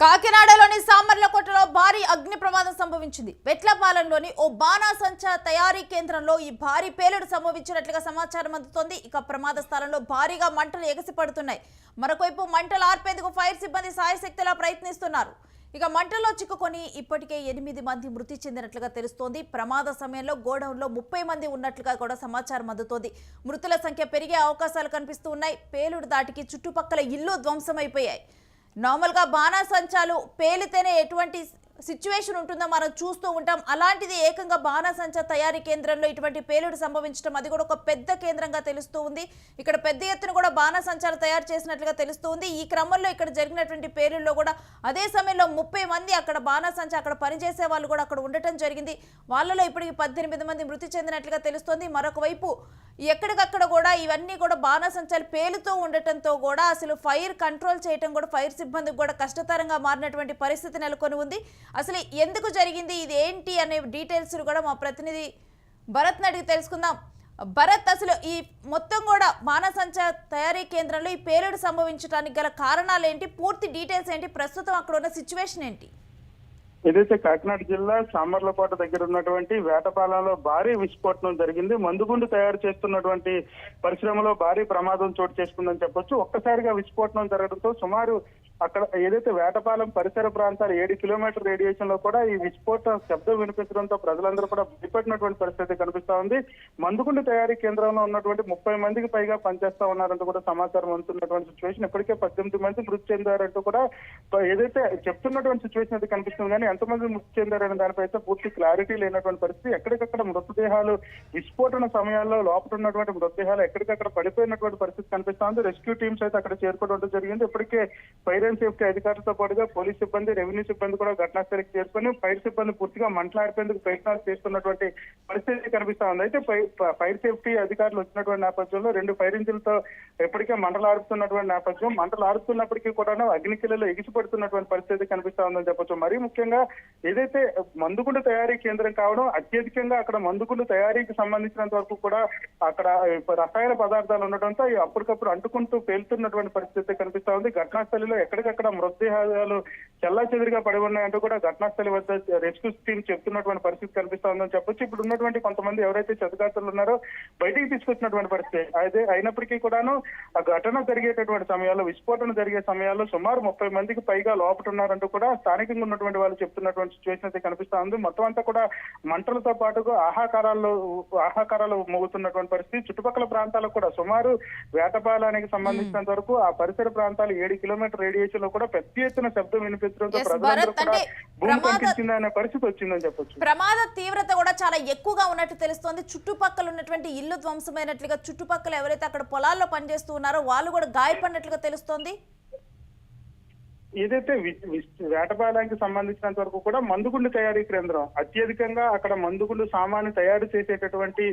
కాకినాడలోని సామర్లకోటలో భారీ అగ్ని ప్రమాదం సంభవించింది. వెట్లపాలెంలోని ఓ బాణాసంచా తయారీ కేంద్రంలో ఈ భారీ పేలుడు సంభవించినట్లుగా సమాచారం అందుతోంది. ఇక ప్రమాద స్థలంలో భారీగా మంటలు ఎగసిపడుతున్నాయి. మరొకవైపు మంటలు ఆర్పేందుకు ఫైర్ సిబ్బంది సాయశక్తిలా ప్రయత్నిస్తున్నారు. ఇక మంటల్లో చిక్కుకొని ఇప్పటికే 8 మంది మృతి చెందినట్లుగా తెలుస్తోంది. ప్రమాద సమయంలో గోడౌన్లో 30 మంది ఉన్నట్లుగా కూడా సమాచారం అందుతోంది. మృతుల సంఖ్య పెరిగే అవకాశాలు కనిపిస్తూ ఉన్నాయి. పేలుడు దాటికి చుట్టుపక్కల ఇల్లు ధ్వంసమైపోయాయి. నార్మల్గా బాణాసంచాలు పేలితేనే ఎటువంటి సిచ్యువేషన్ ఉంటుందో మనం చూస్తూ ఉంటాం. అలాంటిది ఏకంగా బాణాసంచా తయారీ కేంద్రంలో ఇటువంటి పేలుడు సంభవించడం, అది కూడా ఒక పెద్ద కేంద్రంగా తెలుస్తూ ఉంది. ఇక్కడ పెద్ద ఎత్తున కూడా బాణాసంచాలు తయారు చేసినట్లుగా తెలుస్తూ ఉంది. ఈ క్రమంలో ఇక్కడ జరిగినటువంటి పేలుల్లో కూడా అదే సమయంలో 30 మంది అక్కడ బాణాసంచా అక్కడ పనిచేసే వాళ్ళు కూడా అక్కడ ఉండటం జరిగింది. వాళ్ళలో ఇప్పటికి 18 మంది మృతి చెందినట్లుగా తెలుస్తోంది. మరొక వైపు ఎక్కడికక్కడ కూడా ఇవన్నీ కూడా బాణాసంచాలు పేలుతూ ఉండటంతో కూడా అసలు ఫైర్ కంట్రోల్ చేయడం కూడా ఫైర్ సిబ్బందికి కూడా కష్టతరంగా మారినటువంటి పరిస్థితి నెలకొని ఉంది. అసలు ఎందుకు జరిగింది, ఇది ఏంటి అనే డీటెయిల్స్ కూడా మా ప్రతినిధి భరత్ అడిగి తెలుసుకుందాం. భరత్, అసలు ఈ మొత్తం కూడా బాణాసంచా తయారీ కేంద్రంలో ఈ పేలుడు సంభవించడానికి గల కారణాలు ఏంటి, పూర్తి డీటెయిల్స్ ఏంటి, ప్రస్తుతం అక్కడ ఉన్న సిచ్యువేషన్ ఏంటి? ఏదైతే కాకినాడ జిల్లా సామర్లకోట దగ్గర ఉన్నటువంటి వేటపాలెంలో భారీ విస్ఫోటనం జరిగింది. మందుగుండు తయారు చేస్తున్నటువంటి పరిశ్రమలో భారీ ప్రమాదం చోటు చేసుకుందని చెప్పొచ్చు. ఒక్కసారిగా విస్ఫోటనం జరగడంతో సుమారు అక్కడ ఏదైతే వేటపాలెం పరిసర ప్రాంతాలు 7 కిలోమీటర్ రేడియేషన్ లో కూడా ఈ విస్ఫోటన శబ్దం వినిపించడంతో ప్రజలందరూ కూడా భయపడినటువంటి పరిస్థితి కనిపిస్తా ఉంది. మందుగుండు తయారీ కేంద్రంలో ఉన్నటువంటి 30 మందికి పైగా పనిచేస్తా ఉన్నారంటూ కూడా సమాచారం అందుతున్నటువంటి సిచ్యువేషన్. ఇప్పటికే 18 మంది మృతి చెందారంటూ కూడా ఏదైతే చెప్తున్నటువంటి సిచ్యువేషన్ అది కనిపిస్తుంది. కానీ ఎంతమంది మృతి చెందారనే దానిపై అయితే పూర్తి క్లారిటీ లేనటువంటి పరిస్థితి. ఎక్కడికక్కడ మృతదేహాలు విస్ఫోటన సమయాల్లో లోపల ఉన్నటువంటి మృతదేహాలు ఎక్కడికక్కడ పడిపోయినటువంటి పరిస్థితి కనిపిస్తా ఉంది. రెస్క్యూ టీమ్స్ అయితే అక్కడ చేరుకోవడం జరిగింది. ఇప్పటికే ఫైర్ అండ్ సేఫ్టీ అధికారులతో పాటుగా పోలీస్ సిబ్బంది, రెవెన్యూ సిబ్బంది కూడా ఘటనాస్థలికి చేరుకొని ఫైర్ సిబ్బంది పూర్తిగా మంటలార్పేందుకు ప్రయత్నాలు చేస్తున్నటువంటి పరిస్థితి కనిపిస్తా ఉంది. అయితే ఫైర్ సేఫ్టీ అధికారులు వచ్చినటువంటి నేపథ్యంలో 2 ఫైర్ ఇంజిన్లతో ఇప్పటికే మంటలారుతున్నటువంటి నేపథ్యం. మంటలారుతున్నప్పటికీ కూడా అగ్నికిలలో ఎగిసిపడుతున్నటువంటి పరిస్థితి కనిపిస్తా ఉందని చెప్పొచ్చు. మరీ ముఖ్యంగా ఏదైతే మందుగుండు తయారీ కేంద్రం కావడం, అత్యధికంగా అక్కడ మందుగుండు తయారీకి సంబంధించినంత వరకు కూడా అక్కడ రసాయన పదార్థాలు ఉండడంతో అప్పటికప్పుడు అంటుకుంటూ పేలుతున్నటువంటి పరిస్థితి కనిపిస్తా ఉంది. ఘటనాస్థలిలో ఎక్కడికక్కడ మృతదేహాలు చెల్లా చెదిరిగా పడి ఉన్నాయంటూ కూడా ఘటనాస్థలి వద్ద రెస్క్యూ టీమ్ చెప్తున్నటువంటి పరిస్థితి కనిపిస్తా ఉందని చెప్పొచ్చు. ఇప్పుడు ఉన్నటువంటి కొంతమంది ఎవరైతే క్షతగాత్రులు ఉన్నారో బయటికి తీసుకొచ్చినటువంటి పరిస్థితి అయితే అయినప్పటికీ కూడాను ఆ ఘటన జరిగేటటువంటి సమయాల్లో, విస్ఫోటన జరిగే సమయాల్లో సుమారు 30 మందికి పైగా లోపల ఉన్నారంటూ కూడా స్థానికంగా ఉన్నటువంటి వాళ్ళు చెప్తున్నటువంటి సిచ్యువేషన్ అయితే కనిపిస్తా ఉంది. మొత్తం అంతా కూడా మంటలతో పాటుగా ఆహాకారాలు మోగుతున్నటువంటి పరిస్థితి. చుట్టుపక్కల ప్రాంతాలకు కూడా సుమారు వేటపాలానికి సంబంధించినంత వరకు ఆ పరిసర ప్రాంతాలు 7 కిలోమీటర్ రేడియేషన్ లో కూడా పెద్ద ఎత్తున శబ్దం వినిపించడంతో ప్రజలందరూ కూడా భూమి కంపించిందనే పరిస్థితి వచ్చిందని చెప్పొచ్చు. ప్రమాద తీవ్రత కూడా చాలా ఎక్కువగా ఉన్నట్టు తెలుస్తోంది. చుట్టుపక్కల ఉన్నటువంటి ఇల్లు ధ్వంసమైనట్లుగా, చుట్టుపక్కల ఎవరైతే అక్కడ పొలాల్లో పనిచేస్తూ ఉన్నారో వాళ్ళు కూడా గాయపడినట్లుగా తెలుస్తోంది. ఏదైతే వేటపాలెంకి సంబంధించినంత వరకు కూడా మందుగుండు తయారీ కేంద్రం, అత్యధికంగా అక్కడ మందుగుండు సామాను తయారు చేసేటటువంటి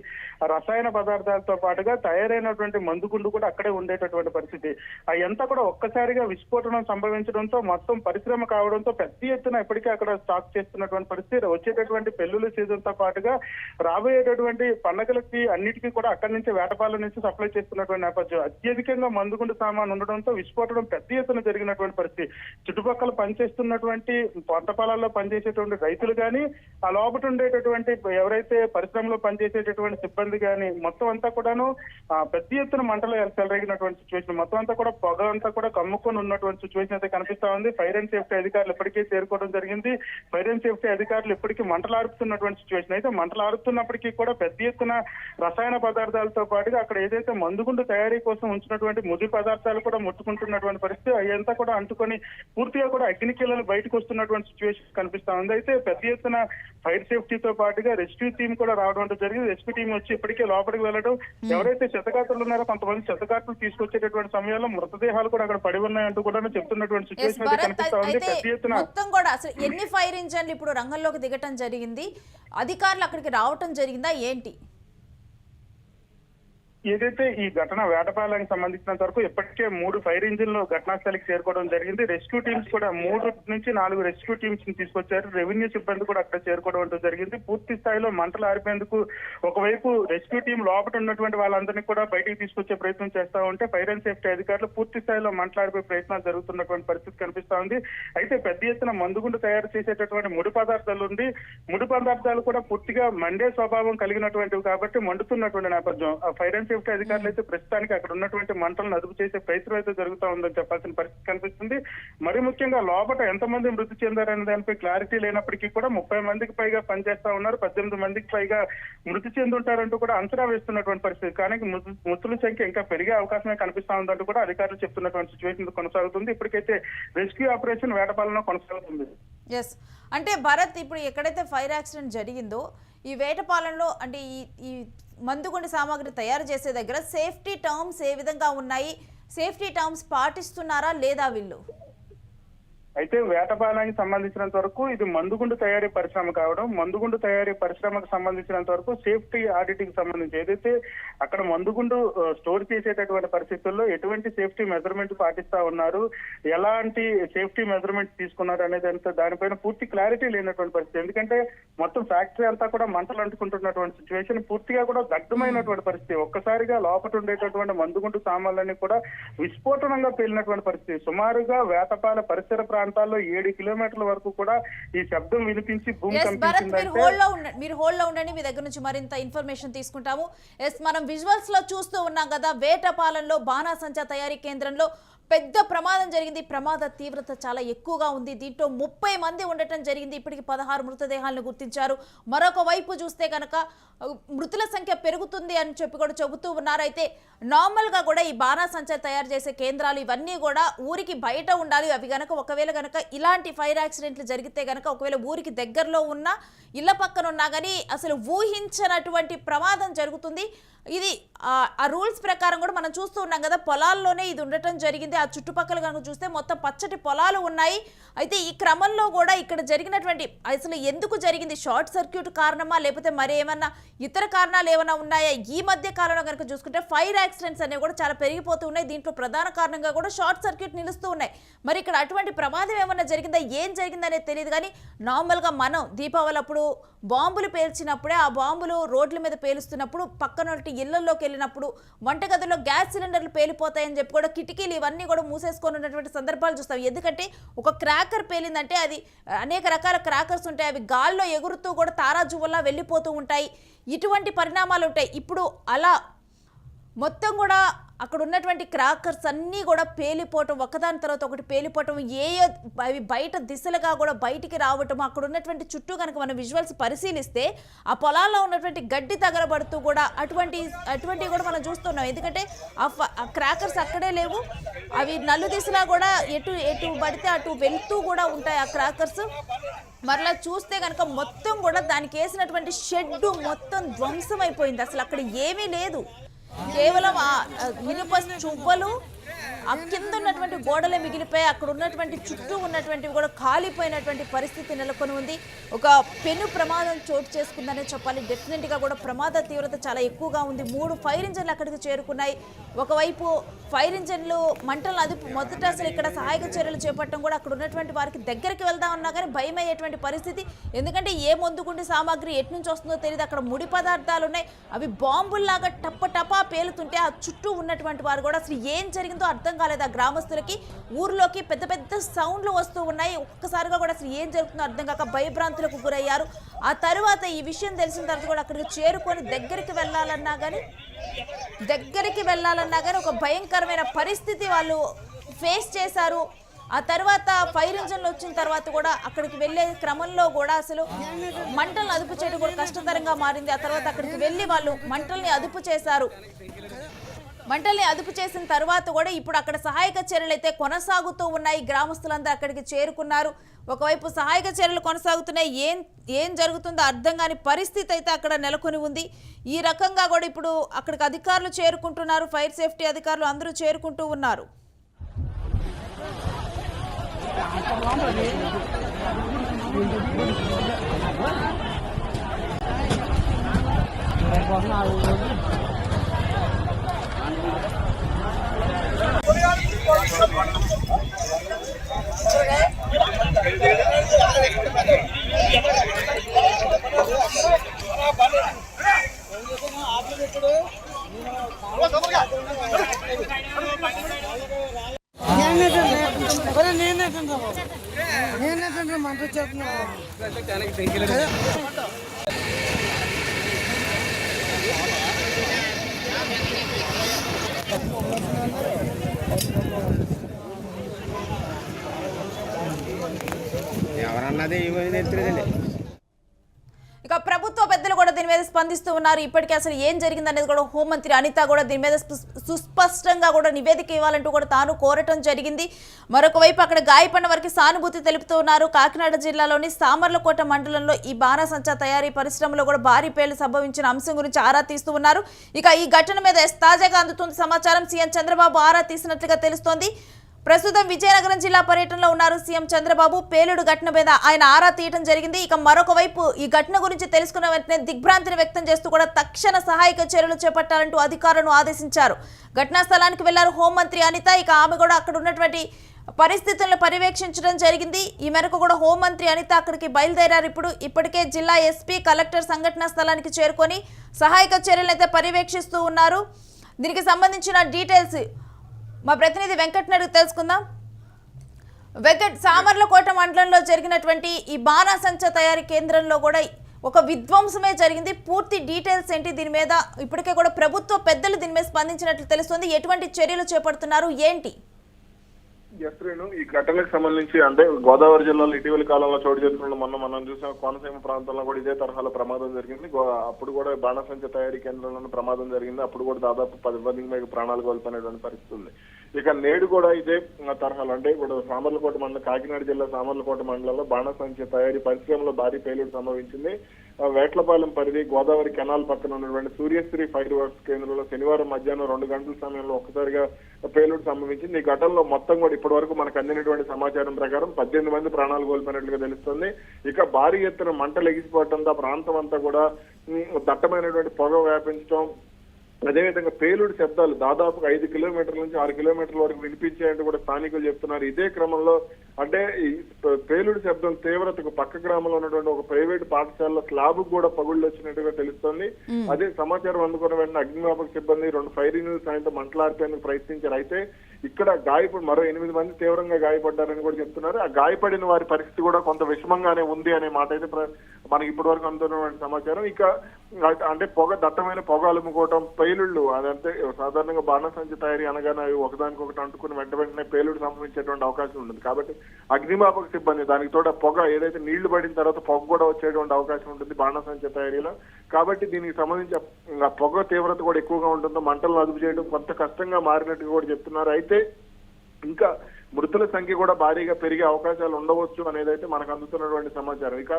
రసాయన పదార్థాలతో పాటుగా తయారైనటువంటి మందుగుండు కూడా అక్కడే ఉండేటటువంటి పరిస్థితి. అదంతా కూడా ఒక్కసారిగా విస్ఫోటనం సంభవించడంతో మొత్తం పరిశ్రమ కావడంతో పెద్ద ఎత్తున ఇప్పటికే అక్కడ స్టాక్ చేస్తున్నటువంటి పరిస్థితి. వచ్చేటటువంటి పెళ్లిళ్ళ సీజన్ తో పాటుగా రాబోయేటటువంటి పండుగలకి అన్నిటికీ కూడా అక్కడి నుంచి వేటపాలెం నుంచి సప్లై చేస్తున్నటువంటి నేపథ్యం. అత్యధికంగా మందుగుండు సామాను ఉండడంతో విస్ఫోటనం పెద్ద ఎత్తున జరిగినటువంటి పరిస్థితి. చుట్టుపక్కల పనిచేస్తున్నటువంటి పంట పొలాల్లో పనిచేసేటువంటి రైతులు కానీ, ఆ లోపల ఉండేటటువంటి ఎవరైతే పరిశ్రమలో పనిచేసేటటువంటి సిబ్బంది కానీ మొత్తం అంతా కూడాను పెద్ద ఎత్తున మంటలు చెలరేగినటువంటి సిచ్యువేషన్. మొత్తం అంతా కూడా పొగ అంతా కూడా కమ్ముకొని ఉన్నటువంటి సిచ్యువేషన్ అయితే కనిపిస్తా ఉంది. ఫైర్ అండ్ సేఫ్టీ అధికారులు ఇప్పటికే చేరుకోవడం జరిగింది. ఫైర్ అండ్ సేఫ్టీ అధికారులు ఇప్పటికీ మంటలారుతున్నటువంటి సిచ్యువేషన్. అయితే మంటలారుతున్నప్పటికీ కూడా పెద్ద ఎత్తున రసాయన పదార్థాలతో పాటుగా అక్కడ ఏదైతే మందుగుండు తయారీ కోసం ఉంచినటువంటి ముడి పదార్థాలు కూడా ముట్టుకుంటున్నటువంటి పరిస్థితి. అదంతా కూడా అంటుకొని పూర్తిగా కూడా అగ్నికిలలో బయటకు వస్తున్నటువంటి సిచ్యువేషన్ కనిపిస్తా ఉంది. అయితే పెద్ద ఎత్తున ఫైర్ సేఫ్టీతో పాటుగా రెస్క్యూ టీం కూడా రావడం జరిగింది. రెస్క్యూ టీం వచ్చి ఇప్పటికే లోపలికి వెళ్ళడం, ఎవరైతే క్షతగాత్రులు ఉన్నారో కొంతమంది క్షతగాత్రులు తీసుకొచ్చేటటువంటి సమయంలో మృతదేహాలు కూడా అక్కడ పడి ఉన్నాయంటూ కూడా చెప్తున్నటువంటి సిచ్యువేషన్ అయితే కనిపిస్తా ఉంది. పెద్ద ఎత్తున మొత్తం కూడా అసలు ఎన్ని ఫైర్ ఇంజన్లు ఇప్పుడు రంగంలోకి దిగటం జరిగింది, అధికారులు అక్కడికి రావటం జరిగిందా ఏంటి? ఏదైతే ఈ ఘటన వేటపాలెంకి సంబంధించినంత వరకు ఇప్పటికే 3 ఫైర్ ఇంజిన్లు ఘటనా స్థలికి చేరుకోవడం జరిగింది. రెస్క్యూ టీమ్స్ కూడా 3 నుంచి 4 రెస్క్యూ టీమ్స్ ని తీసుకొచ్చారు. రెవెన్యూ సిబ్బంది కూడా అక్కడ చేరుకోవడం అంటూ జరిగింది. పూర్తి స్థాయిలో మంటలు ఆరిపేందుకు ఒకవైపు రెస్క్యూ టీం లోపల ఉన్నటువంటి వాళ్ళందరినీ కూడా బయటికి తీసుకొచ్చే ప్రయత్నం చేస్తా ఉంటే ఫైర్ అండ్ సేఫ్టీ అధికారులు పూర్తి స్థాయిలో మంటలు ఆరిపే ప్రయత్నాలు జరుగుతున్నటువంటి పరిస్థితి కనిపిస్తా ఉంది. అయితే పెద్ద ఎత్తున మందుగుండు తయారు చేసేటటువంటి ముడి పదార్థాలు ఉంది. ముడి పదార్థాలు కూడా పూర్తిగా మండే స్వభావం కలిగినటువంటివి కాబట్టి మండుతున్నటువంటి నేపథ్యం. ఫైర్ అండ్ సేఫ్టీ అధికారులు అయితే ప్రస్తుతానికి అక్కడ ఉన్నటువంటి మంటలను అదుపు చేసే ప్రయత్నం అయితే జరుగుతూ ఉందని చెప్పాల్సిన పరిస్థితి కనిపిస్తుంది. మరి ముఖ్యంగా లోపల ఎంతమంది మృతి చెందారనే దానిపై క్లారిటీ లేనప్పటికీ కూడా 30 మందికి పైగా పనిచేస్తా ఉన్నారు. 18 మందికి పైగా మృతి చెందుంటారంటూ కూడా అంచనా వేస్తున్నటువంటి పరిస్థితి. కానీ మృతుల సంఖ్య ఇంకా పెరిగే అవకాశమే కనిపిస్తా ఉందంటూ కూడా అధికారులు చెప్తున్నటువంటి సిచ్యువేషన్ కొనసాగుతుంది. ఇప్పటికైతే రెస్క్యూ ఆపరేషన్ వేటపాలెంలో కొనసాగుతుంది. ఎస్, అంటే భరత్, ఇప్పుడు ఎక్కడైతే ఫైర్ యాక్సిడెంట్ జరిగిందో ఈ వేటపాలెంలో అంటే ఈ మందుగుండు సామాగ్రి తయారు చేసే దగ్గర సేఫ్టీ టర్మ్స్ ఏ విధంగా ఉన్నాయి? సేఫ్టీ టర్మ్స్ పాటిస్తున్నారా లేదా వీళ్ళు? అయితే వేటపాలెంకి సంబంధించినంత వరకు ఇది మందుగుండు తయారీ పరిశ్రమ కావడం, మందుగుండు తయారీ పరిశ్రమకు సంబంధించినంత వరకు సేఫ్టీ ఆడిటింగ్ సంబంధించి ఏదైతే అక్కడ మందుగుండు స్టోర్ చేసేటటువంటి పరిస్థితుల్లో ఎటువంటి సేఫ్టీ మెజర్మెంట్ పాటిస్తా ఉన్నారు, ఎలాంటి సేఫ్టీ మెజర్మెంట్ తీసుకున్నారు అనేది దానిపైన పూర్తి క్లారిటీ లేనటువంటి పరిస్థితి. ఎందుకంటే మొత్తం ఫ్యాక్టరీ అంతా కూడా మంటలు అంటుకుంటున్నటువంటి సిచ్యువేషన్, పూర్తిగా కూడా దగ్ధమైనటువంటి పరిస్థితి. ఒక్కసారిగా లోపల ఉండేటటువంటి మందుగుండు సామాన్లన్నీ కూడా విస్ఫోటనంగా పేలినటువంటి పరిస్థితి. సుమారుగా వేటపాలెం పరిసర ప్రాంతాల్లో 7 కిలోమీటర్ల వరకు కూడా ఈ శబ్దం వినిపించి భూమి కంపించిందంటే మీరు హోల్డ్ లో ఉండండి, మీ దగ్గర నుంచి మరింత ఇన్ఫర్మేషన్ తీసుకుంటాము. ఎస్, మనం విజువల్స్ లో చూస్తూ ఉన్నాం కదా, వేటపాలెంలో బాణాసంచా తయారీ కేంద్రంలో పెద్ద ప్రమాదం జరిగింది. ప్రమాద తీవ్రత చాలా ఎక్కువగా ఉంది. దీంట్లో 30 మంది ఉండటం జరిగింది. ఇప్పటికి 16 మృతదేహాలను గుర్తించారు. మరొక వైపు చూస్తే కనుక మృతుల సంఖ్య పెరుగుతుంది అని చెప్పి కూడా చెబుతూ ఉన్నారు. అయితే నార్మల్ గా కూడా ఈ బాణాసంచా తయారు చేసే కేంద్రాలు ఇవన్నీ కూడా ఊరికి బయట ఉండాలి. అవి గనక ఒకవేళ గనక ఇలాంటి ఫైర్ యాక్సిడెంట్లు జరిగితే గనక ఒకవేళ ఊరికి దగ్గరలో ఉన్నా ఇళ్ల పక్కన ఉన్నా కానీ అసలు ఊహించనటువంటి ప్రమాదం జరుగుతుంది. ఇది ఆ రూల్స్ ప్రకారం కూడా మనం చూస్తూ ఉన్నాం కదా, పొలాల్లోనే ఇది ఉండటం జరిగింది. ఆ చుట్టుపక్కల కనుక చూస్తే మొత్తం పచ్చటి పొలాలు ఉన్నాయి. అయితే ఈ క్రమంలో కూడా ఇక్కడ జరిగినటువంటి అసలు ఎందుకు జరిగింది, షార్ట్ సర్క్యూట్ కారణమా లేకపోతే మరి ఏమన్నా ఇతర కారణాలు ఏమైనా ఉన్నాయా? ఈ మధ్య కాలంలో కనుక చూసుకుంటే ఫైర్ యాక్సిడెంట్స్ అనేవి కూడా చాలా పెరిగిపోతూ ఉన్నాయి. దీంట్లో ప్రధాన కారణంగా కూడా షార్ట్ సర్క్యూట్ నిలుస్తూ ఉన్నాయి. మరి ఇక్కడ అటువంటి ప్రమాదం ఏమన్నా జరిగిందా, ఏం జరిగిందనేది తెలియదు. కానీ నార్మల్గా మనం దీపావళి అప్పుడు బాంబులు పేల్చినప్పుడే ఆ బాంబులు రోడ్ల మీద పేలుస్తున్నప్పుడు పక్కన ఇళ్లలోకి వెళ్ళినప్పుడు వంటగదిలో గ్యాస్ సిలిండర్లు పేలిపోతాయని చెప్పి కూడా కిటికీలు ఇవన్నీ కూడా మూసేసుకొని ఉన్నటువంటి సందర్భాలు చూస్తాం. ఎందుకంటే ఒక క్రాకర్ పేలిందంటే అది అనేక రకాల క్రాకర్స్ ఉంటాయి, అవి గాల్లో ఎగురుతూ కూడా తారాజువ్వల్లా వెళ్ళిపోతూ ఉంటాయి. ఇటువంటి పరిణామాలు ఉంటాయి. ఇప్పుడు అలా మొత్తం కూడా అక్కడ ఉన్నటువంటి క్రాకర్స్ అన్నీ కూడా పేలిపోవటం, ఒకదాని తర్వాత ఒకటి పేలిపోవటం, అవి బయట దిశలుగా కూడా బయటికి రావటం, అక్కడ ఉన్నటువంటి చుట్టూ కనుక మనం విజువల్స్ పరిశీలిస్తే ఆ పొలాల్లో ఉన్నటువంటి గడ్డి తగలబడుతూ కూడా అటువంటివి కూడా మనం చూస్తున్నాం. ఎందుకంటే ఆ క్రాకర్స్ అక్కడే లేవు, అవి నలు దిశలా కూడా ఎటు పడితే అటు వెళ్తూ కూడా ఉంటాయి ఆ క్రాకర్స్. మరలా చూస్తే కనుక మొత్తం కూడా దానికి వేసినటువంటి షెడ్ మొత్తం ధ్వంసం అయిపోయింది. అసలు అక్కడ ఏమీ లేదు, కేవలం ఆ ఇనుప చువ్వలు ఆ కింద ఉన్నటువంటి గోడలే మిగిలిపోయి అక్కడ ఉన్నటువంటి చుట్టూ ఉన్నటువంటివి కూడా కాలిపోయినటువంటి పరిస్థితి నెలకొని ఉంది. ఒక పెను ప్రమాదం చోటు చేసుకుందనే చెప్పాలి. డెఫినెట్గా కూడా ప్రమాద తీవ్రత చాలా ఎక్కువగా ఉంది. 3 ఫైర్ ఇంజన్లు అక్కడికి చేరుకున్నాయి. ఒకవైపు ఫైర్ ఇంజన్లు మంటలను అదుపు, మొదట అసలు ఇక్కడ సహాయక చర్యలు చేపట్టడం కూడా అక్కడ ఉన్నటువంటి వారికి దగ్గరికి వెళ్దామన్నా కానీ భయం అయ్యేటువంటి పరిస్థితి. ఎందుకంటే ఏ మందుగుండి సామాగ్రి ఎటు నుంచి వస్తుందో తెలియదు. అక్కడ ముడి పదార్థాలు ఉన్నాయి, అవి బాంబుల్లాగా టప్పా పేలుతుంటే ఆ చుట్టూ ఉన్నటువంటి వారు కూడా అసలు ఏం జరిగిందో అర్థం కాలేదు. ఆ గ్రామస్తులకి ఊర్లోకి పెద్ద పెద్ద సౌండ్లు వస్తూ ఉన్నాయి. ఒక్కసారిగా కూడా అసలు ఏం జరుగుతుందో అర్థం కాక భయభ్రాంతులకు గురయ్యారు. ఆ తర్వాత ఈ విషయం తెలిసిన తర్వాత కూడా అక్కడికి చేరుకొని దగ్గరికి వెళ్ళాలన్నా కానీ ఒక భయంకరమైన పరిస్థితి వాళ్ళు ఫేస్ చేశారు. ఆ తర్వాత ఫైర్ ఇంజన్లు వచ్చిన తర్వాత కూడా అక్కడికి వెళ్ళే క్రమంలో కూడా అసలు మంటలను అదుపు చేయడం కూడా కష్టతరంగా మారింది. ఆ తర్వాత అక్కడికి వెళ్ళి వాళ్ళు మంటల్ని అదుపు చేశారు. మంటల్ని అదుపు చేసిన తర్వాత కూడా ఇప్పుడు అక్కడ సహాయక చర్యలు అయితే కొనసాగుతూ ఉన్నాయి. గ్రామస్తులందరూ అక్కడికి చేరుకున్నారు. ఒకవైపు సహాయక చర్యలు కొనసాగుతున్నాయి, ఏం జరుగుతుందో అర్థం కాని పరిస్థితి అయితే అక్కడ నెలకొని ఉంది. ఈ రకంగా కూడా ఇప్పుడు అక్కడికి అధికారులు చేరుకుంటున్నారు, ఫైర్ సేఫ్టీ అధికారులు అందరూ చేరుకుంటూ ఉన్నారు. నేనేంటే మంట వచ్చేస్తున్నా ఎవరన్నది తెలియదండి. ఇక ప్రభుత్వ పెద్దలు కూడా దీని మీద స్పందిస్తూ ఉన్నారు. ఇప్పటికే అసలు ఏం జరిగింది అనేది కూడా హోంమంత్రి అనిత కూడా దీని మీద సుస్పష్టంగా కూడా నివేదిక ఇవ్వాలంటూ కూడా తాను కోరటం జరిగింది. మరొక వైపు అక్కడ గాయపడిన వారికి సానుభూతి తెలుపుతూ ఉన్నారు. కాకినాడ జిల్లాలోని సామర్లకోట మండలంలో ఈ బాణాసంచా తయారీ పరిశ్రమలో కూడా భారీ పేలుడు సంభవించిన అంశం గురించి ఆరా తీస్తూ ఉన్నారు. ఇక ఈ ఘటన మీద తాజాగా అందుతున్న సమాచారం సీఎం చంద్రబాబు ఆరా తీసినట్లుగా తెలుస్తోంది. ప్రస్తుతం విజయనగరం జిల్లా పర్యటనలో ఉన్నారు సీఎం చంద్రబాబు. పేలుడు ఘటన మీద ఆయన ఆరా తీయడం జరిగింది. ఇక మరొక వైపు ఈ ఘటన గురించి తెలుసుకున్న వెంటనే దిగ్భ్రాంతిని వ్యక్తం చేస్తూ కూడా తక్షణ సహాయక చర్యలు చేపట్టాలంటూ అధికారులను ఆదేశించారు. ఘటనా స్థలానికి వెళ్లారు హోంమంత్రి అనిత. ఇక ఆమె కూడా అక్కడ ఉన్నటువంటి పరిస్థితులను పర్యవేక్షించడం జరిగింది. ఈ మేరకు కూడా హోంమంత్రి అనిత అక్కడికి బయలుదేరారు. ఇప్పటికే జిల్లా ఎస్పీ కలెక్టర్ సంఘటనా స్థలానికి చేరుకొని సహాయక చర్యలను అయితే పర్యవేక్షిస్తూ ఉన్నారు. దీనికి సంబంధించిన డీటెయిల్స్ మా ప్రతినిధి వెంకట్ అడిగి తెలుసుకుందాం. వెంకట్, సామర్లకోట మండలంలో జరిగినటువంటి ఈ బాణాసంచా తయారీ కేంద్రంలో కూడా ఒక విధ్వంసమే జరిగింది. పూర్తి డీటెయిల్స్ ఏంటి? దీని మీద ఇప్పటికే కూడా ప్రభుత్వ పెద్దలు దీని మీద స్పందించినట్లు తెలుస్తుంది. ఎటువంటి చర్యలు చేపడుతున్నారు ఏంటి? ఈ ఘటనకు సంబంధించి అంటే గోదావరి జిల్లాలో ఇటీవల కాలంలో చోటు చేసుకున్న మనం చూసాం. కోనసీమ ప్రాంతంలో కూడా ఇదే తరహాలో ప్రమాదం జరిగింది. అప్పుడు కూడా బాణాసంచా తయారీ కేంద్రంలోనూ ప్రమాదం జరిగింది. అప్పుడు కూడా దాదాపు 10 మందికి పైగా ప్రాణాలు కోల్పోయినటువంటి పరిస్థితి ఉంది. ఇక నేడు కూడా ఇదే తరహాలో అంటే ఇప్పుడు సామర్లకోట మండలం, కాకినాడ జిల్లా సామర్లకోట మండలంలో బాణాసంచా తయారీ పరిశ్రమలో భారీ పేలుడు సంభవించింది. వేట్లపాలెం పరిధి గోదావరి కెనాల్ పక్కన ఉన్నటువంటి సూర్యశ్రీ ఫైర్ వర్క్స్ కేంద్రంలో శనివారం మధ్యాహ్నం 2 గంటల సమయంలో ఒక్కసారిగా పేలుడు సంభవించింది. ఈ ఘటనలో మొత్తం కూడా ఇప్పటి వరకు మనకు అందినటువంటి సమాచారం ప్రకారం 18 మంది ప్రాణాలు కోల్పోయినట్లుగా తెలుస్తుంది. ఇక భారీ ఎత్తున మంటలు ఎగిసిపోవడంతో ఆ ప్రాంతం అంతా కూడా దట్టమైనటువంటి పొగ వ్యాపించడం, అదేవిధంగా పేలుడు శబ్దాలు దాదాపు 5 కిలోమీటర్ల నుంచి 6 కిలోమీటర్ల వరకు వినిపించాయంటూ కూడా స్థానికులు చెప్తున్నారు. ఇదే క్రమంలో అంటే ఈ పేలుడు శబ్దం తీవ్రతకు పక్క గ్రామంలో ఉన్నటువంటి ఒక ప్రైవేట్ పాఠశాలలో స్లాబ్ కూడా పగుళ్ళు వచ్చినట్టుగా తెలుస్తోంది. అదే సమాచారం అందుకున్న వెంటనే అగ్నిమాపక సిబ్బంది 2 ఫైర్ యూనిట్ల సాయంతో మంటలార్పేందుకు ప్రయత్నించారు. అయితే ఇక్కడ మరో 8 మంది తీవ్రంగా గాయపడ్డారని కూడా చెప్తున్నారు. ఆ గాయపడిన వారి పరిస్థితి కూడా కొంత విషమంగానే ఉంది అనే మాట అయితే మనకి ఇప్పటి వరకు అందుతున్నటువంటి సమాచారం. ఇక అంటే దట్టమైన పొగ అలుముకోవటం, పేలుళ్ళు అదంటే సాధారణంగా బాణాసంచా తయారీ అనగానే అవి ఒకదానికొకటి అంటుకుని వెంటనే పేలుడు సంభవించేటువంటి అవకాశం ఉంటుంది. కాబట్టి అగ్నిమాపక సిబ్బంది దానికి తోట పొగ ఏదైతే నీళ్లు పడిన తర్వాత పొగ కూడా వచ్చేటువంటి అవకాశం ఉంటుంది బాణాసంచా తయారీలో. కాబట్టి దీనికి సంబంధించి ఆ పొగ తీవ్రత కూడా ఎక్కువగా ఉంటుందో మంటలను అదుపు చేయడం కొంత కష్టంగా మారినట్టుగా కూడా చెప్తున్నారు. అయితే ఇంకా మృతుల సంఖ్య కూడా భారీగా పెరిగే అవకాశాలు ఉండవచ్చు అనేది అయితే మనకు అందుతున్నటువంటి సమాచారం. ఇక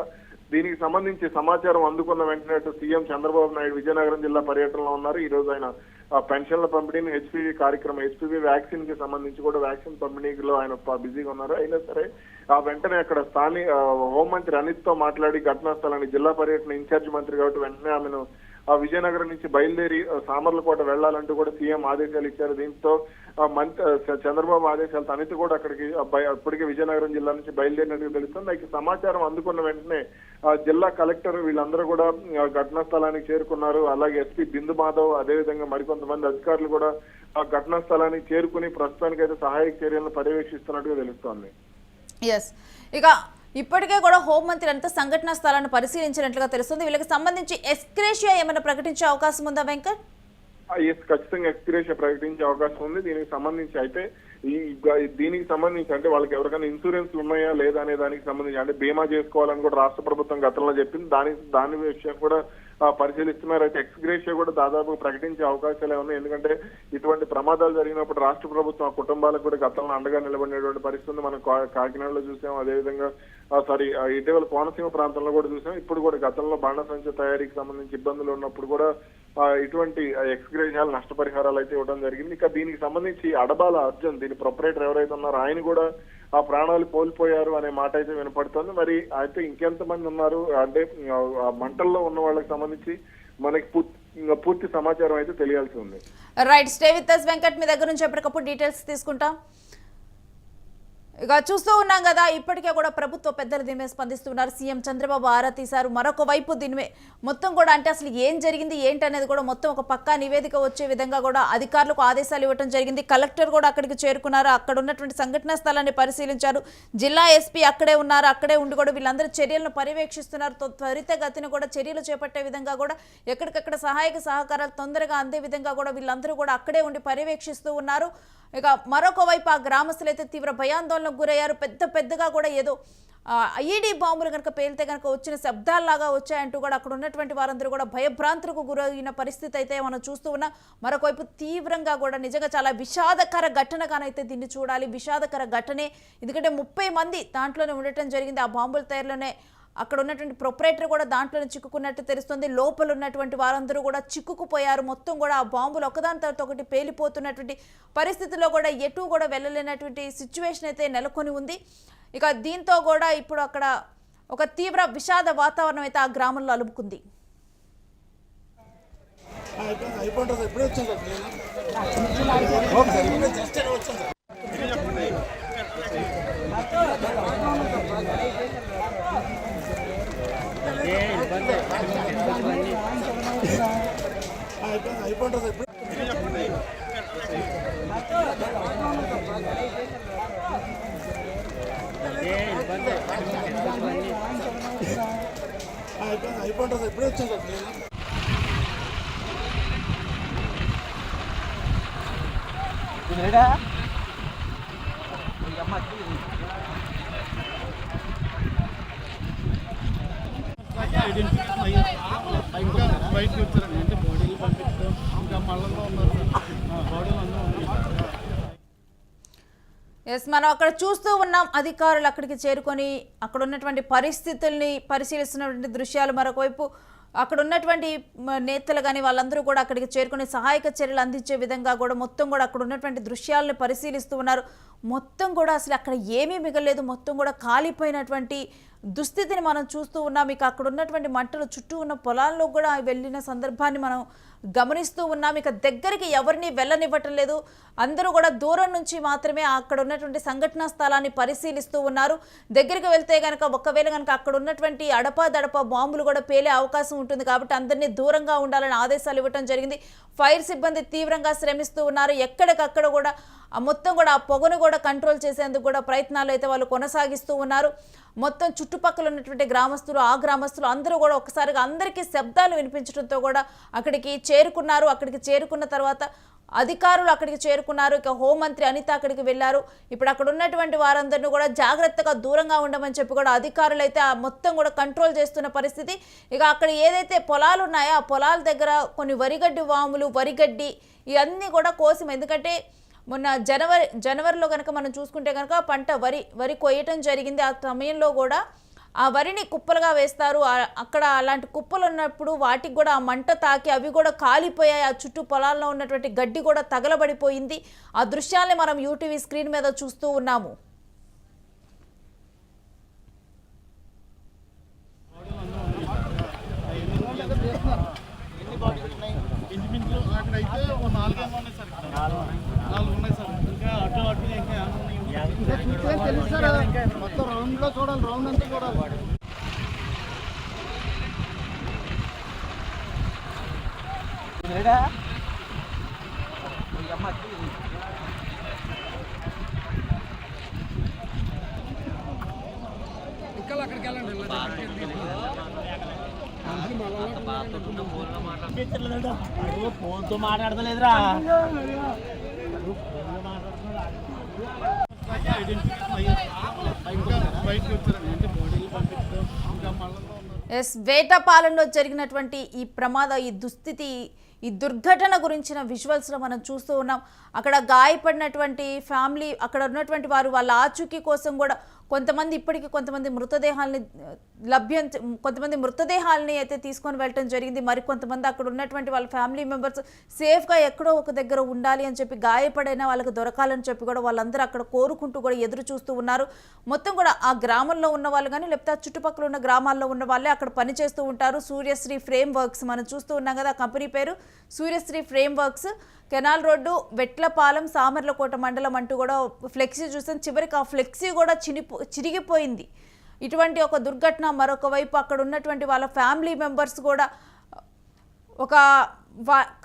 దీనికి సంబంధించి సమాచారం అందుకున్న వెంటనే సీఎం చంద్రబాబు నాయుడు విజయనగరం జిల్లా పర్యటనలో ఉన్నారు. ఈ రోజు ఆయన పెన్షన్ల పంపిణీని హెచ్పివి కార్యక్రమం హెచ్పివి వ్యాక్సిన్ కి సంబంధించి కూడా వ్యాక్సిన్ పంపిణీలో ఆయన బిజీగా ఉన్నారు. అయినా సరే వెంటనే అక్కడ హోంమంత్రి అనిత్ తో మాట్లాడి ఘటనా స్థలానికి జిల్లా పర్యటన ఇన్ఛార్జ్ మంత్రి కాబట్టి వెంటనే ఆమెను విజయనగరం నుంచి బయలుదేరి సామర్లకోట వెళ్లాలంటూ కూడా సీఎం ఆదేశాలు ఇచ్చారు. దీంతో చంద్రబాబు ఆదేశాలతో అనిత కూడా అక్కడికి అప్పటికే విజయనగరం జిల్లా నుంచి బయలుదేరినట్టుగా తెలుస్తుంది. అయితే సమాచారం అందుకున్న వెంటనే జిల్లా కలెక్టర్ వీళ్ళందరూ కూడా ఘటనా స్థలానికి చేరుకున్నారు. అలాగే ఎస్పీ బిందు మాధవ్ అదేవిధంగా మరికొంతమంది అధికారులు కూడా ఆ ఘటనా స్థలానికి చేరుకుని ప్రస్తుతానికి అయితే సహాయక చర్యలను పర్యవేక్షిస్తున్నట్టుగా తెలుస్తోంది. ఇక ఇప్పటికే కూడా హోంమంత్రి అంతా సంఘటనా స్థలాన్ని పరిశీలించినట్లుగా తెలుస్తుంది. వీళ్ళకి సంబంధించి ఎక్స్గ్రేషియా ఏమైనా ప్రకటించే అవకాశం ఉందా వెంకట్? ఖచ్చితంగా ఎక్స్గ్రేషియా ప్రకటించే అవకాశం ఉంది. దీనికి సంబంధించి అయితే దీనికి సంబంధించి అంటే వాళ్ళకి ఎవరికైనా ఇన్సూరెన్స్ ఉన్నాయా లేదా అనే దానికి సంబంధించి అంటే బీమా చేసుకోవాలని కూడా రాష్ట్ర ప్రభుత్వం గతంలో చెప్పింది. దాని విషయం కూడా పరిశీలిస్తున్నారు. అయితే ఎక్స్గ్రేషియా కూడా దాదాపు ప్రకటించే అవకాశాలే ఉన్నాయి. ఎందుకంటే ఇటువంటి ప్రమాదాలు జరిగినప్పుడు రాష్ట్ర ప్రభుత్వం ఆ కుటుంబాలకు కూడా గతంలో అండగా నిలబడినటువంటి పరిస్థితి మనం కాకినాడలో చూసాం. అదేవిధంగా ఇటీవల కోనసీమ ప్రాంతంలో కూడా చూసాం. ఇప్పుడు కూడా గతంలో బాణాసంచా తయారీకి సంబంధించి ఇబ్బందులు ఉన్నప్పుడు కూడా ఇటువంటి ఎక్స్గ్రేషియాలు నష్టపరిహారాలు అయితే ఇవ్వడం జరిగింది. ఇక దీనికి సంబంధించి అడబాల అర్జున్ దీని ప్రొపరేటర్ ఎవరైతే ఉన్నారో ఆయన కూడా ఆ ప్రాణాలు కోల్పోయారు అనే మాట అయితే వినపడుతుంది. మరి అయితే ఇంకెంతమంది ఉన్నారు అంటే ఆ మంటల్లో ఉన్న వాళ్ళకి సంబంధించి మనకి పూర్తి సమాచారం అయితే తెలియాల్సి ఉంది. Right, stay with us Venkat. మీ దగ్గర నుంచి ఎప్పటికప్పుడు డీటెయిల్స్ తీసుకుంటాం. ఇక చూస్తూ ఉన్నాం కదా, ఇప్పటికే కూడా ప్రభుత్వ పెద్దలు దీని మీద స్పందిస్తున్నారు. సీఎం చంద్రబాబు ఆరా తీశారు. మరొక వైపు దీని మొత్తం కూడా అంటే అసలు ఏం జరిగింది ఏంటి అనేది కూడా మొత్తం ఒక పక్కా నివేదిక వచ్చే విధంగా కూడా అధికారులకు ఆదేశాలు ఇవ్వడం జరిగింది. కలెక్టర్ కూడా అక్కడికి చేరుకున్నారు. అక్కడ ఉన్నటువంటి సంఘటనా స్థలాన్ని పరిశీలించారు. జిల్లా ఎస్పీ అక్కడే ఉన్నారు. అక్కడే ఉండి కూడా వీళ్ళందరూ చర్యలను పర్యవేక్షిస్తున్నారు. త్వరితగతిన కూడా చర్యలు చేపట్టే విధంగా కూడా ఎక్కడికక్కడ సహాయక సహకారాలు తొందరగా అందే విధంగా కూడా వీళ్ళందరూ కూడా అక్కడే ఉండి పర్యవేక్షిస్తూ ఉన్నారు. ఇక మరొక వైపు ఆ గ్రామస్తులు అయితే తీవ్ర భయాందోళనకు గురయ్యారు. పెద్దగా కూడా ఏదో ఐఈడీ బాంబులు కనుక పేలితే కనుక వచ్చిన శబ్దాల్లాగా వచ్చాయంటూ కూడా అక్కడ ఉన్నటువంటి వారందరూ కూడా భయభ్రాంతులకు గురైన పరిస్థితి అయితే మనం చూస్తూ ఉన్నాం. మరొకవైపు తీవ్రంగా కూడా నిజంగా చాలా విషాదకర ఘటనగానైతే దీన్ని చూడాలి. విషాదకర ఘటనే, ఎందుకంటే 30 మంది దాంట్లోనే ఉండటం జరిగింది. ఆ బాంబుల తయారులోనే అక్కడ ఉన్నటువంటి ప్రొపరేటర్ కూడా దాంట్లోనే చిక్కుకున్నట్టు తెలుస్తుంది. లోపల ఉన్నటువంటి వారందరూ కూడా చిక్కుకుపోయారు. మొత్తం కూడా ఆ బాంబులు ఒకదాని తర్వాత ఒకటి పేలిపోతున్నటువంటి పరిస్థితిలో కూడా ఎటు కూడా వెళ్ళలేనటువంటి సిచ్యువేషన్ అయితే నెలకొని ఉంది. ఇక దీంతో కూడా ఇప్పుడు అక్కడ ఒక తీవ్ర విషాద వాతావరణం అయితే ఆ గ్రామంలో అలుముకుంది. అయిపోతుంది ఎప్పుడే వచ్చింది. బయటకు వచ్చారండి, అంటే బాడీలు పంపించడం ఇంకా మళ్ళీ ఉన్నారు బాడీలు అందరూ. ఎస్, మనం అక్కడ చూస్తూ ఉన్నాం. అధికారులు అక్కడికి చేరుకొని అక్కడ ఉన్నటువంటి పరిస్థితుల్ని పరిశీలిస్తున్నటువంటి దృశ్యాలు. మరొకవైపు అక్కడ ఉన్నటువంటి నేతలు కానీ వాళ్ళందరూ కూడా అక్కడికి చేరుకుని సహాయక చర్యలు అందించే విధంగా కూడా మొత్తం కూడా అక్కడ ఉన్నటువంటి దృశ్యాలను పరిశీలిస్తూ ఉన్నారు. మొత్తం కూడా అసలు అక్కడ ఏమీ మిగలేదు. మొత్తం కూడా కాలిపోయినటువంటి దుస్థితిని మనం చూస్తూ ఉన్నాం. ఇక అక్కడ ఉన్నటువంటి మంటలు చుట్టూ ఉన్న పొలాల్లో కూడా వెళ్ళిన సందర్భాన్ని మనం గమనిస్తూ ఉన్నాం. ఇక దగ్గరికి ఎవరిని వెళ్ళనివ్వటం లేదు. అందరూ కూడా దూరం నుంచి మాత్రమే అక్కడ ఉన్నటువంటి సంఘటనా స్థలాన్ని పరిశీలిస్తూ ఉన్నారు. దగ్గరికి వెళ్తే కనుక ఒకవేళ కనుక అక్కడ ఉన్నటువంటి అడపాదడప బాంబులు కూడా పేలే అవకాశం ఉంటుంది. కాబట్టి అందరినీ దూరంగా ఉండాలని ఆదేశాలు ఇవ్వటం జరిగింది. ఫైర్ సిబ్బంది తీవ్రంగా శ్రమిస్తూ ఉన్నారు. ఎక్కడికక్కడ కూడా మొత్తం కూడా ఆ పొగను కూడా కంట్రోల్ చేసేందుకు కూడా ప్రయత్నాలు అయితే వాళ్ళు కొనసాగిస్తూ ఉన్నారు. మొత్తం చుట్టుపక్కల ఉన్నటువంటి ఆ గ్రామస్తులు అందరూ కూడా ఒకసారిగా అందరికీ శబ్దాలు వినిపించడంతో కూడా అక్కడికి చేరుకున్నారు. అక్కడికి చేరుకున్న తర్వాత అధికారులు అక్కడికి చేరుకున్నారు. ఇక హోంమంత్రి అనిత అక్కడికి వెళ్ళారు. ఇప్పుడు అక్కడ ఉన్నటువంటి వారందరినీ కూడా జాగ్రత్తగా దూరంగా ఉండమని చెప్పి కూడా అధికారులు అయితే ఆ మొత్తం కూడా కంట్రోల్ చేస్తున్న పరిస్థితి. ఇక అక్కడ ఏదైతే పొలాలు ఉన్నాయో ఆ పొలాల దగ్గర కొన్ని వరిగడ్డి వాములు, వరిగడ్డి ఇవన్నీ కూడా కోసం, ఎందుకంటే మొన్న జనవరిలో కనుక మనం చూసుకుంటే కనుక పంట వరి కొయ్యటం జరిగింది. ఆ సమయంలో కూడా ఆ వరిని కుప్పలుగా వేస్తారు. అక్కడ అలాంటి కుప్పలు ఉన్నప్పుడు వాటికి కూడా ఆ మంట తాకి అవి కూడా కాలిపోయాయి. ఆ చుట్టూ పొలాల్లో ఉన్నటువంటి గడ్డి కూడా తగలబడిపోయింది. ఆ దృశ్యాల్ని మనం యూటీవీ స్క్రీన్ మీద చూస్తూ ఉన్నాము. అక్కడైతే 4 ఉన్నాయి సార్, 4 ఉన్నాయి సార్. ఇంకా అటు ఇంకా తెలుసు మొత్తం రౌండ్ లో చూడాలి, రౌండ్ అంతా చూడాలి. ఇంకా అక్కడికి వెళ్ళండి. ఫోన్తో మాట్లాడతలేదురా. బయటకు వచ్చారండి, అంటే బాడీలు పంపించడం ఇంకా మళ్ళీ. ఎస్, వేటపాలెంలో జరిగినటువంటి ఈ ఈ దుస్థితి, ఈ దుర్ఘటన గురించిన విజువల్స్లో మనం చూస్తూ ఉన్నాం. అక్కడ గాయపడినటువంటి ఫ్యామిలీ, అక్కడ ఉన్నటువంటి వారు వాళ్ళ ఆచూకీ కోసం కూడా కొంతమంది ఇప్పటికీ కొంతమంది మృతదేహాలని అయితే తీసుకొని వెళ్ళటం జరిగింది. మరి కొంతమంది అక్కడ ఉన్నటువంటి వాళ్ళ ఫ్యామిలీ మెంబర్స్ సేఫ్గా ఎక్కడో ఒక దగ్గర ఉండాలి అని చెప్పి, గాయపడైనా వాళ్ళకి దొరకాలని చెప్పి కూడా వాళ్ళందరూ అక్కడ కోరుకుంటూ కూడా ఎదురు చూస్తూ ఉన్నారు. మొత్తం కూడా ఆ గ్రామంలో ఉన్న వాళ్ళు కానీ లేకపోతే ఆ చుట్టుపక్కల ఉన్న గ్రామాల్లో ఉన్న వాళ్ళే అక్కడ పనిచేస్తూ ఉంటారు. సూర్యశ్రీ ఫ్రేమ్ వర్క్స్ మనం చూస్తూ ఉన్నాం కదా, ఆ కంపెనీ పేరు Suryasri frame works. Canal road, Vetlapalem, Samarlakota మండలం అంటూ కూడా ఫ్లెక్సీ చూసాం. చివరికి ఆ ఫ్లెక్సీ కూడా చిరిగిపోయింది. ఇటువంటి ఒక దుర్ఘటన. మరొక వైపు అక్కడ ఉన్నటువంటి వాళ్ళ ఫ్యామిలీ మెంబర్స్ కూడా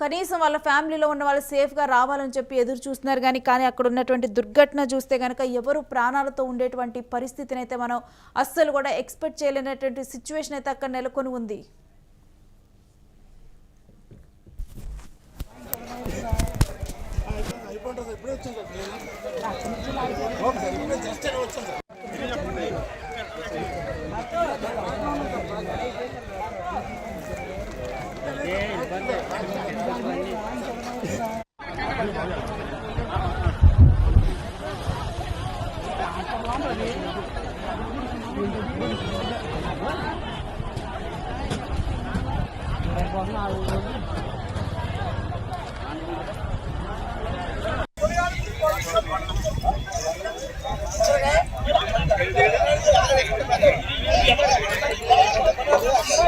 కనీసం వాళ్ళ ఫ్యామిలీలో ఉన్న వాళ్ళు సేఫ్గా రావాలని చెప్పి ఎదురు చూస్తున్నారు. కానీ అక్కడ ఉన్నటువంటి దుర్ఘటన చూస్తే కనుక ఎవరు ప్రాణాలతో ఉండేటువంటి పరిస్థితిని అయితే మనం అస్సలు కూడా ఎక్స్పెక్ట్ చేయలేనటువంటి సిచ్యువేషన్ అయితే అక్కడ నెలకొని ఉంది. అయిపోతుంది ఎప్పుడే వచ్చింది సార్ ఇప్పుడే జస్ట్ వచ్చింది సార్